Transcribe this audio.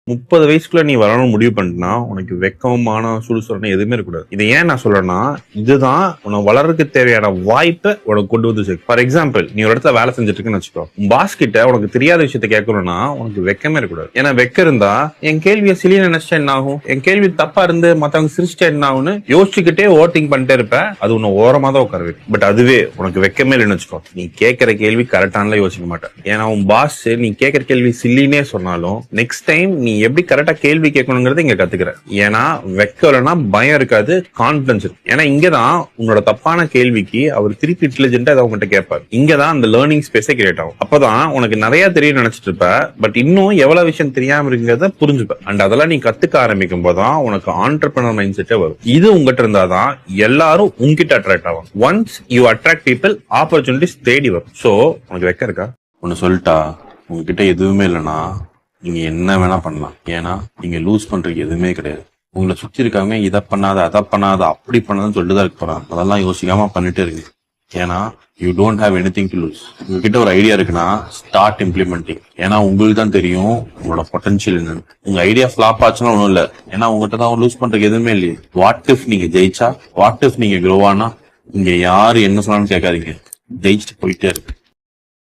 30 வயசுக்குள்ள நீ வரணும்னு முடிவு பண்ணினா உனக்கு வெக்கமான சுடுசுரணை எதுவுமே இருக்கக்கூடாது. இதை ஏன் நான் சொல்றேன்னா, இதுதான் உனக்கு வளர்றதுக்கு தேவையான வாய்ப்பை உனக்கு கொண்டு வந்து சேர்க்கும். ஃபார் எக்ஸாம்பிள், நீ ஒரு இடத்துல வேலை செஞ்சுட்டு இருக்குன்னு வச்சுக்கோ, பாஸ் கிட்ட உனக்கு தெரியாத விஷயத்த கேட்கணும்னா உனக்கு வெக்கமே இருக்கக்கூடாது. ஏன்னா வெக்க இருந்தா என் கேள்வியை சிலிய நினைச்சா என்ன ஆகும், என் கேள்வி தப்பா இருந்து மத்தவங்க சிரிச்சிட்டா என்ன ஆகும்னு யோசிச்சுக்கிட்டே ஓட்டிங் பண்ணிட்டே இருப்ப. அது உன்னை ஓரமா தான் உட்கார வைக்கும். பட் அதுவே உனக்கு வெக்கமே இல்லைன்னு வச்சுக்கோ, நீ கேட்கிற கேள்வி கரெக்டான யோசிக்க மாட்டேன். ஏன்னா உன் பாஸ் நீ கேட்கிற கேள்வி சில்லினே சொன்னாலும் நெக்ஸ்ட் டைம் நீ எப்படி கரெக்டா கேள்வி கேட்கணுங்கிறத இங்க கத்துக்கிற. ஏன்னா வெக்கலன்னா பயம் இருக்காது, கான்பிடன்ஸ் இருக்கு. ஏன்னா இங்கதான் உன்னோட தப்பான கேள்விக்கு அவர் திருப்பி இன்டெலிஜென்ட்டா அதை உங்ககிட்ட கேட்பாரு. இங்கதான் அந்த லேர்னிங் ஸ்பேஸே கிரியேட் ஆகும். அப்பதான் உனக்கு நிறைய தெரியும் நினைச்சிட்டு இருப்ப, பட் இன்னும் எவ்வளவு விஷயம் தெரியாம இருக்குங்கிறத புரிஞ்சுப்ப. அண்ட் அதெல்லாம் நீ கத்துக்க ஆரம்பிக்கும் போதுதான் உனக்கு ஆண்டர்பிரினர் மைண்ட் செட்டே வரும். இது உங்ககிட்ட இருந்தாதான் எல்லாரும் உங்ககிட்ட அட்ராக்ட் ஆகும். Once you attract people, opportunities தேடி வரும். சோ உனக்கு வெக்க இருக்கா? ஒன்னு சொல்லிட்டா, உங்ககிட்ட எதுவுமே இல்லைன்னா நீங்க என்ன வேணா பண்ணலாம். ஏன்னா நீங்க லூஸ் பண்றதுக்கு எதுவுமே கிடையாது. உங்களை சுத்தி இருக்காங்க இதை பண்ணாத அதை பண்ணாத அப்படி பண்ணாதுன்னு சொல்லிட்டுதான் இருக்க போறாங்க. அதெல்லாம் யோசிக்காம பண்ணிட்டே இருக்கு. ஏன்னா you don't have anything to lose. உங்ககிட்ட ஒரு ஐடியா இருக்குன்னா ஸ்டார்ட் இம்ப்ளிமெண்டிங். ஏன்னா உங்களுக்கு தான் தெரியும் உங்களோட பொட்டன்ஷியல் என்னன்னு. உங்க ஐடியா ஃபிளாப் ஆச்சுன்னா ஒண்ணும் இல்ல, ஏன்னா உங்ககிட்ட தான் லூஸ் பண்றதுக்கு எதுவுமே இல்லையே. வாட் இஃப் நீங்க ஜெயிச்சா, வாட் இஃப் நீங்க க்ரோவானா, இங்க யாரு என்ன சொன்னாலும் கேட்காதீங்க, ஜெயிச்சுட்டு போயிட்டே இருக்கு.